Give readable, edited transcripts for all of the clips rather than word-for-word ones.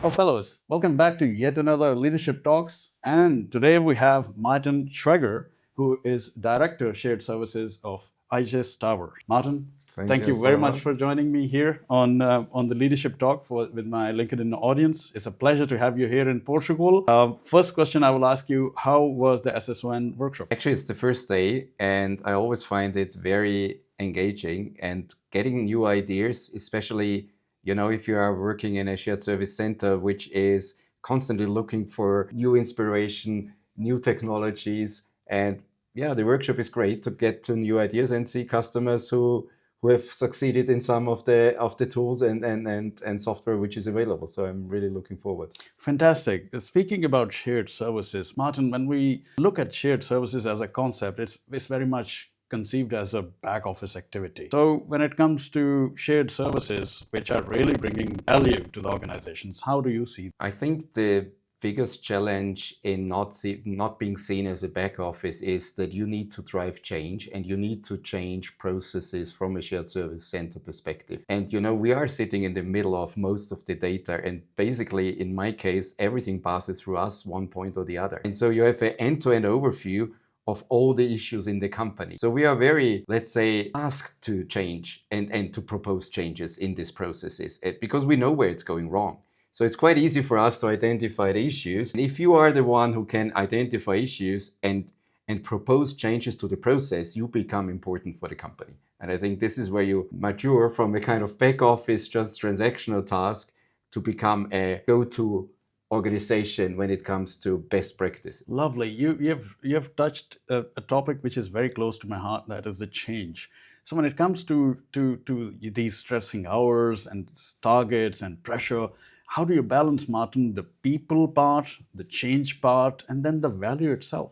Oh, fellows, welcome back to yet another Leadership Talks. And today we have Martin Schwaiger, who is Director Shared Services of IGES Tower. Martin, Thank thank you, you very much Simon. for joining me here on the Leadership Talk with my LinkedIn audience. It's a pleasure to have you here in Portugal. First question I will ask you, how was the SSON workshop? Actually, it's the first day, and I always find it very engaging and getting new ideas, especially, if you are working in a shared service center, which is constantly looking for new inspiration, new technologies. And yeah, the workshop is great to get to new ideas and see customers who have succeeded in some of the tools and software which is available. So I'm really looking forward. Fantastic. Speaking about shared services, Martin, when we look at shared services as a concept, it's very much conceived as a back office activity. So when it comes to shared services, which are really bringing value to the organizations, how do you see? I think the biggest challenge in not being seen as a back office is that you need to drive change and you need to change processes from a shared service center perspective. And we are sitting in the middle of most of the data, and basically in my case everything passes through us one point or the other. And so you have an end-to-end overview of all the issues in the company. So we are very, let's say, asked to change and to propose changes in these processes because we know where it's going wrong. So it's quite easy for us to identify the issues. And if you are the one who can identify issues and propose changes to the process, you become important for the company. And I think this is where you mature from a kind of back office, just transactional task to become a go-to organization when it comes to best practice. Lovely. You have touched a topic which is very close to my heart, that is the change. So when it comes to these stressing hours and targets and pressure, how do you balance, Martin, the people part, the change part, and then the value itself?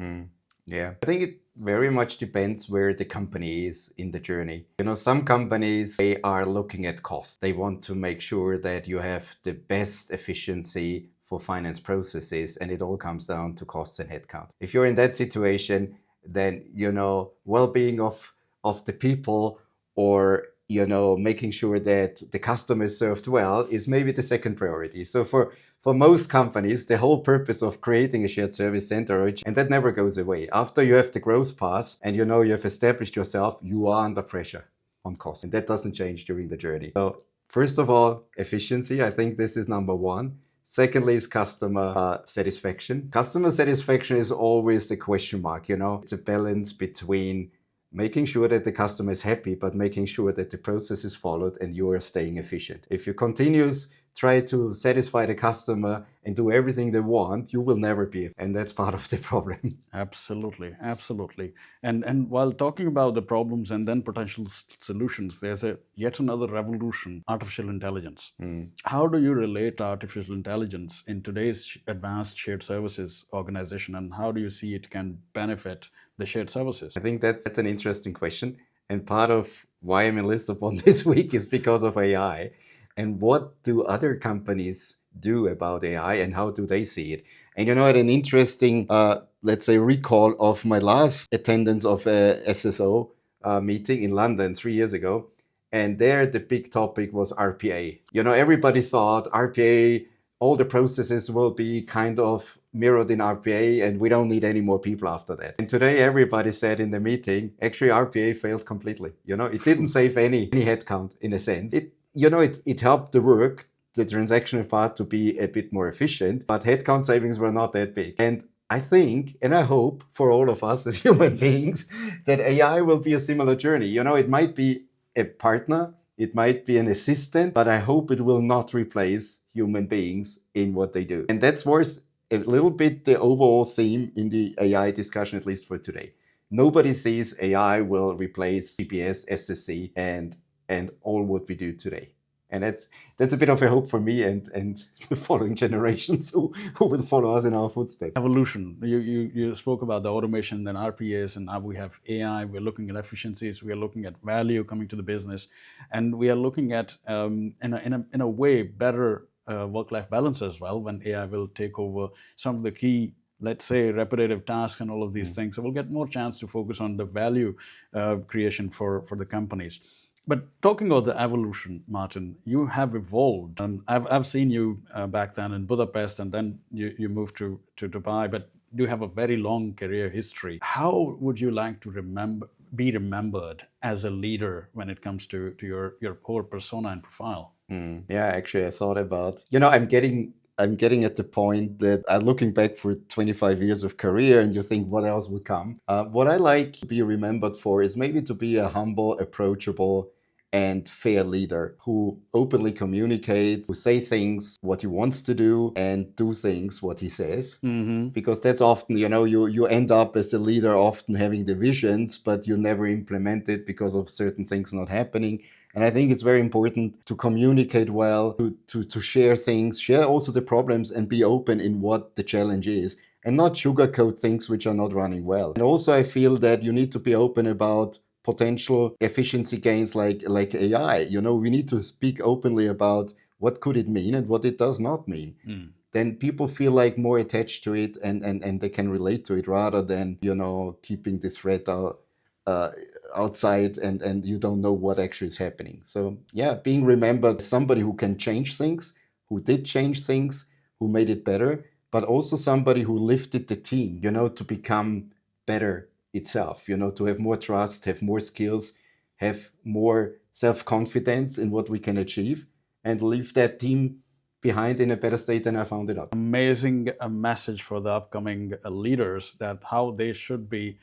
Yeah, I think it very much depends where the company is in the journey. Some companies, they are looking at cost. They want to make sure that you have the best efficiency for finance processes, and it all comes down to costs and headcount. If you're in that situation, then, well-being of the people or, making sure that the customer is served well is maybe the second priority. So for most companies, the whole purpose of creating a shared service center, and that never goes away. After you have the growth path and you have established yourself, you are under pressure on cost. And that doesn't change during the journey. So first of all, efficiency. I think this is number one. Secondly is customer satisfaction. Customer satisfaction is always a question mark. It's a balance between making sure that the customer is happy, but making sure that the process is followed and you are staying efficient. If you try to satisfy the customer and do everything they want, you will never be. And that's part of the problem. Absolutely, absolutely. And while talking about the problems and then potential solutions, there's yet another revolution: artificial intelligence. How do you relate artificial intelligence in today's advanced shared services organization, and how do you see it can benefit the shared services? I think that's an interesting question. And part of why I'm in Lisbon this week is because of AI. And what do other companies do about AI and how do they see it? And I had an interesting, let's say, recall of my last attendance of a SSO meeting in London 3 years ago. And there the big topic was RPA. Everybody thought RPA, all the processes will be kind of mirrored in RPA and we don't need any more people after that. And today everybody said in the meeting, actually RPA failed completely. It didn't save any headcount in a sense. It helped the work, the transactional part, to be a bit more efficient, but headcount savings were not that big. And I think, and I hope for all of us as human beings, that AI will be a similar journey. It might be a partner, it might be an assistant, but I hope it will not replace human beings in what they do. And that's worth a little bit the overall theme in the AI discussion, at least for today. Nobody sees AI will replace CPS, SSC, and all what we do today. And that's a bit of a hope for me and the following generations who will follow us in our footsteps. Evolution. You spoke about the automation, then RPAs, and now we have AI. We're looking at efficiencies. We are looking at value coming to the business, and we are looking at in a way better work-life balance as well, when AI will take over some of the key, let's say, repetitive tasks and all of these things. So we'll get more chance to focus on the value creation for the companies. But talking about the evolution, Martin, you have evolved. I've seen you back then in Budapest, and then you moved to Dubai, but you have a very long career history. How would you like to be remembered as a leader when it comes to your core persona and profile? Yeah, actually, I thought about, I'm getting at the point that I'm looking back for 25 years of career and you think what else would come. What I like to be remembered for is maybe to be a humble, approachable, and fair leader who openly communicates, who say things what he wants to do and do things what he says. Because that's often, you end up as a leader often having the visions, but you never implement it because of certain things not happening. And I think it's very important to communicate well, to share things, share also the problems, and be open in what the challenge is, and not sugarcoat things which are not running well. And also, I feel that you need to be open about potential efficiency gains like AI. We need to speak openly about what could it mean and what it does not mean. Then people feel like more attached to it and they can relate to it rather than, keeping this threat outside and you don't know what actually is happening. So yeah, being remembered as somebody who can change things, who did change things, who made it better, but also somebody who lifted the team, to become better itself, to have more trust, have more skills, have more self-confidence in what we can achieve, and leave that team behind in a better state than I found it up. Amazing message for the upcoming leaders that how they should be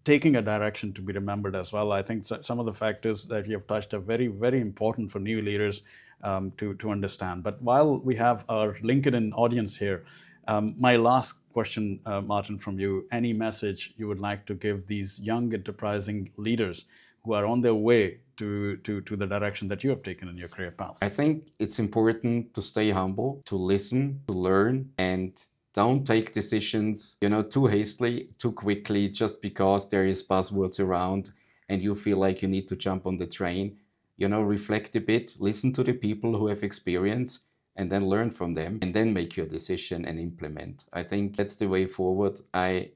taking a direction to be remembered as well. I think some of the factors that you have touched are very, very important for new leaders to understand. But while we have our LinkedIn audience here, my last question, Martin, from you, any message you would like to give these young enterprising leaders who are on their way to the direction that you have taken in your career path? I think it's important to stay humble, to listen, to learn, and don't take decisions, too hastily, too quickly, just because there is buzzwords around and you feel like you need to jump on the train. Reflect a bit, listen to the people who have experience, and then learn from them, and then make your decision and implement. I think that's the way forward.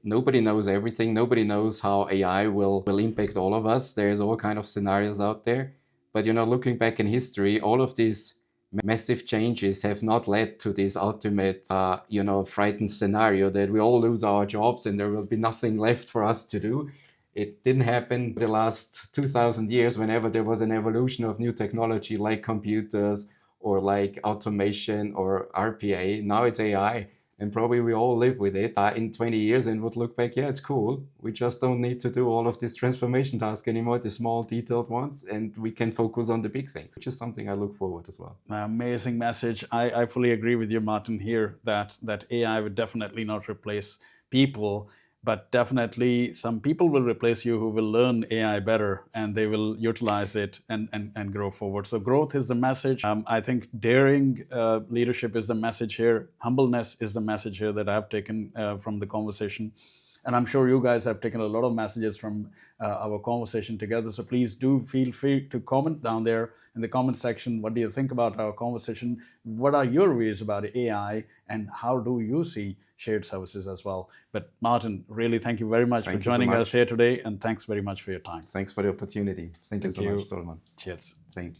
Nobody knows everything. Nobody knows how AI will impact all of us. There's all kind of scenarios out there. But, looking back in history, all of these massive changes have not led to this ultimate, frightened scenario that we all lose our jobs and there will be nothing left for us to do. It didn't happen the last 2000 years whenever there was an evolution of new technology like computers or like automation or RPA. Now it's AI. And probably we all live with it in 20 years and would look back, yeah, it's cool. We just don't need to do all of this transformation task anymore, the small detailed ones, and we can focus on the big things, which is something I look forward as well. Amazing message. I fully agree with you, Martin, here that AI would definitely not replace people, but definitely some people will replace you who will learn AI better and they will utilize it and grow forward. So growth is the message. I think daring leadership is the message here. Humbleness is the message here that I've taken from the conversation. And I'm sure you guys have taken a lot of messages from our conversation together. So please do feel free to comment down there in the comment section. What do you think about our conversation? What are your views about AI? And how do you see shared services as well? But Martin, really thank you very much for joining us here today. And thanks very much for your time. Thanks for the opportunity. Thank you so much, Solomon. Cheers. Thank you.